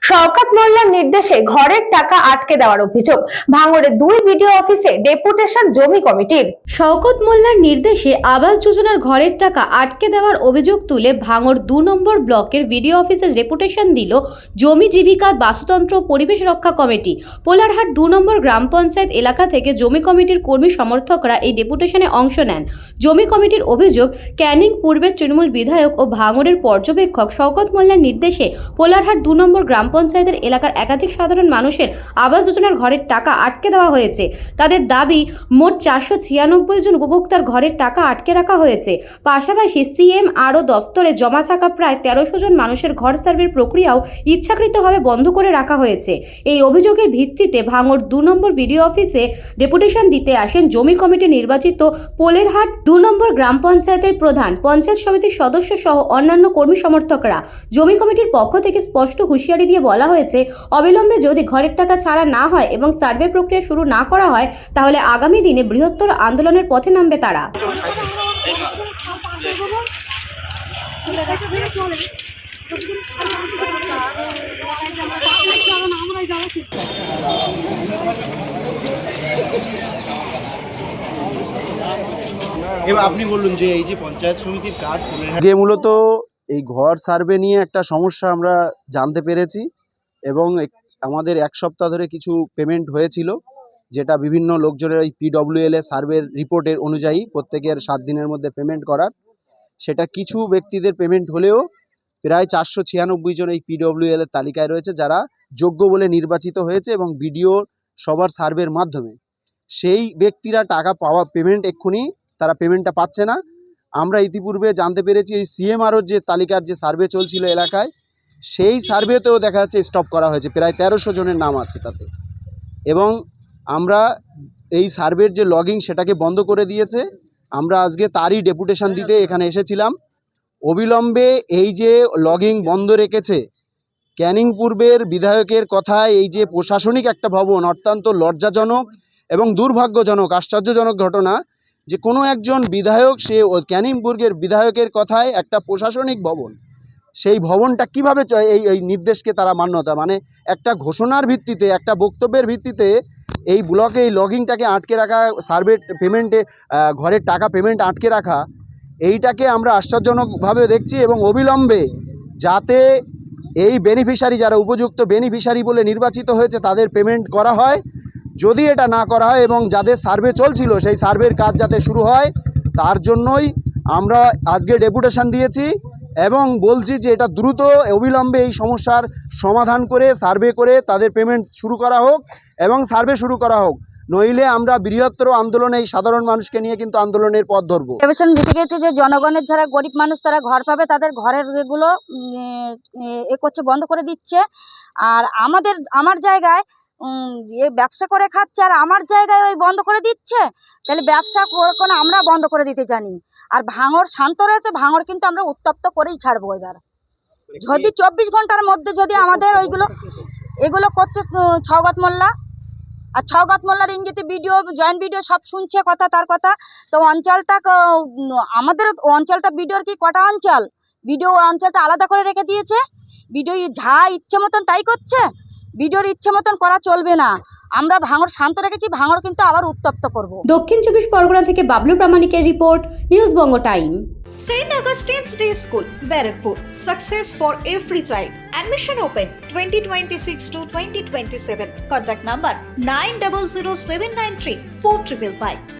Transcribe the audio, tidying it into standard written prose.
শওকত মোল্লার নির্দেশে ঘরের টাকা আটকে দেওয়ার অভিযোগ। ভাঙড়ে 2 বিডিও অফিসে ডেপুটেশন জমি কমিটির। শওকত মোল্লার নির্দেশে আবাস যোজনার ঘরের টাকা আটকে দেওয়ার অভিযোগ তুলে ভাঙড় 2 নম্বর ব্লকের বিডিও অফিসে ডেপুটেশন দিল জমি জীবিকা বাস্তুতন্ত্র ও পরিবেশ রক্ষা কমিটি। পোলারহাট 2 নম্বর গ্রাম পঞ্চায়েত এলাকা থেকে জমি কমিটির কর্মী সমর্থকরা এই ডেপুটেশনে অংশ নেন। জমি কমিটির অভিযোগ, ক্যানিং পূর্বের তৃণমূল বিধায়ক ও ভাঙড়ের পর্যবেক্ষক শওকত মোল্লার নির্দেশে পোলারহাট 2 নম্বর গ্রাম পঞ্চায়েতের এলাকার একাধিক সাধারণ মানুষের আবাস যোজনার ঘরের টাকা আটকে দেওয়া হয়েছে। তাদের দাবি, মোট 496 জন উপভোক্তার ঘরের টাকা আটকে রাখা হয়েছে। পাশাপাশি CMRO দফতরে জমা থাকা প্রায় 1300 জন মানুষের ঘর সার্ভের প্রক্রিয়াও ইচ্ছাকৃতভাবে বন্ধ করে রাখা হয়েছে। এই অভিযোগের ভিত্তিতে ভাঙড় 2 নম্বর বিডিও অফিসে ডেপুটেশন দিতে আসেন জমি কমিটি নির্বাচিত পোলেরহাট 2 নম্বর গ্রাম পঞ্চায়েতের প্রধান, পঞ্চায়েত সমিতির সদস্য সহ অন্যান্য কর্মী সমর্থকরা। জমি কমিটির পক্ষ থেকে স্পষ্ট হুঁশিয়ারি দিয়ে বলা হয়েছে, অবিলম্বে যদি ঘরের টাকা ছাড়া না হয় এবং সার্ভে প্রক্রিয়া শুরু না করা হয় তাহলে আগামী দিনে বৃহত্তর আন্দোলনের পথে নামবে তারা। এবার আপনি বলুন যে এই যে পঞ্চায়েত সমিতির কাজ আগে মূলত এই ঘর সার্ভে নিয়ে একটা সমস্যা আমরা জানতে পেরেছি এবং আমাদের 1 সপ্তাহ ধরে কিছু পেমেন্ট হয়েছিল, যেটা বিভিন্ন লোকজনের ওই PWL সার্ভের রিপোর্টের অনুযায়ী প্রত্যেকের 7 দিনের মধ্যে পেমেন্ট করার, সেটা কিছু ব্যক্তিদের পেমেন্ট হলেও প্রায় 496 জন এই PWL এর তালিকায় রয়েছে যারা যোগ্য বলে নির্বাচিত হয়েছে এবং বিডিও সবার সার্ভের মাধ্যমে সেই ব্যক্তিরা টাকা পাওয়া পেমেন্ট এক্ষুনি তারা পেমেন্টটা পাচ্ছে না। আমরা ইতিপূর্বে জানতে পেরেছি এই CMRO যে তালিকার যে সার্ভে চলছিল এলাকায়, সেই সার্ভেতেও দেখা যাচ্ছে স্টপ করা হয়েছে, প্রায় 1300 জনের নাম আছে তাতে। এবং আমরা এই সার্ভের যে লগিং সেটাকে বন্ধ করে দিয়েছে। আমরা আজকে তারই ডেপুটেশন দিতে এখানে এসেছিলাম। অবিলম্বে এই যে লগিং বন্ধ রেখেছে, ক্যানিং পূর্বের বিধায়কের কথায় এই যে প্রশাসনিক একটা ভবন, অত্যন্ত লজ্জাজনক এবং দুর্ভাগ্যজনক আশ্চর্যজনক ঘটনা যে কোনো একজন বিধায়ক সে ক্যানিং পূর্বের বিধায়কের কথায় একটা প্রশাসনিক ভবন, সেই ভবনটা কীভাবে এই নির্দেশকে তারা মান্যতা, মানে একটা ঘোষণার ভিত্তিতে একটা বক্তব্যের ভিত্তিতে এই ব্লকে এই লগিংটাকে আটকে রাখা, সার্ভে পেমেন্টে ঘরের টাকা পেমেন্ট আটকে রাখা, এইটাকে আমরা আশ্চর্যজনকভাবে দেখছি। এবং অবিলম্বে যাতে এই বেনিফিশিয়ারি যারা উপযুক্ত বেনিফিশিয়ারি বলে নির্বাচিত হয়েছে তাদের পেমেন্ট করা হয়, যদি এটা না করা হয় এবং যাদের সার্ভে চলছিল সেই সার্ভের কাজ যাতে শুরু হয়, তার জন্যই আমরা আজকে ডেপুটেশন দিয়েছি এবং বলছি যে এটা দ্রুত অবিলম্বে এই সমস্যার সমাধান করে সার্ভে করে তাদের পেমেন্ট শুরু করা হোক এবং সার্ভে শুরু করা হোক, নইলে আমরা বৃহত্তর আন্দোলনে এই সাধারণ মানুষকে নিয়ে কিন্তু আন্দোলনের পথ ধরবো। ডেপুটেশন দিতে গেছে যে জনগণের যারা গরিব মানুষ তারা ঘর পাবে, তাদের ঘরের এগুলো করছে, বন্ধ করে দিচ্ছে। আর আমার জায়গায় ব্যবসা করে খাচ্ছে আর আমার জায়গায় ওই বন্ধ করে দিচ্ছে, তাহলে ব্যবসা করে আমরা বন্ধ করে দিতে জানি। আর ভাঙড় শান্ত রয়েছে, ভাঙড় কিন্তু আমরা উত্তপ্ত করেই ছাড়বো। এবার যদি 24 ঘন্টার মধ্যে যদি আমাদের এগুলো করছে শওকত মোল্লা, আর শওকত মোল্লার ইঙ্গিতে বিডিও জয়েন্ট বিডিও সব শুনছে কথা, তার কথা। তো অঞ্চলটা আমাদের অঞ্চলটা বিডিওর কি কটা অঞ্চল, বিডিও অঞ্চলটা আলাদা করে রেখে দিয়েছে। বিডিও যা ইচ্ছে মতন তাই করছে, বিডিওর ইচ্ছে মতন করা চলবে না। আমরা ভাঙড় শান্ত রেখেছি, ভাঙড় কিন্তু আবার উত্তপ্ত করব। দক্ষিণ 24 পরগনা থেকে Bablu প্রামাণিকের report, news Banga time. St. Augustine's Day School, Barakpur. Success for every child. Admission open 2026 to 2027. Contact number 900793 4555.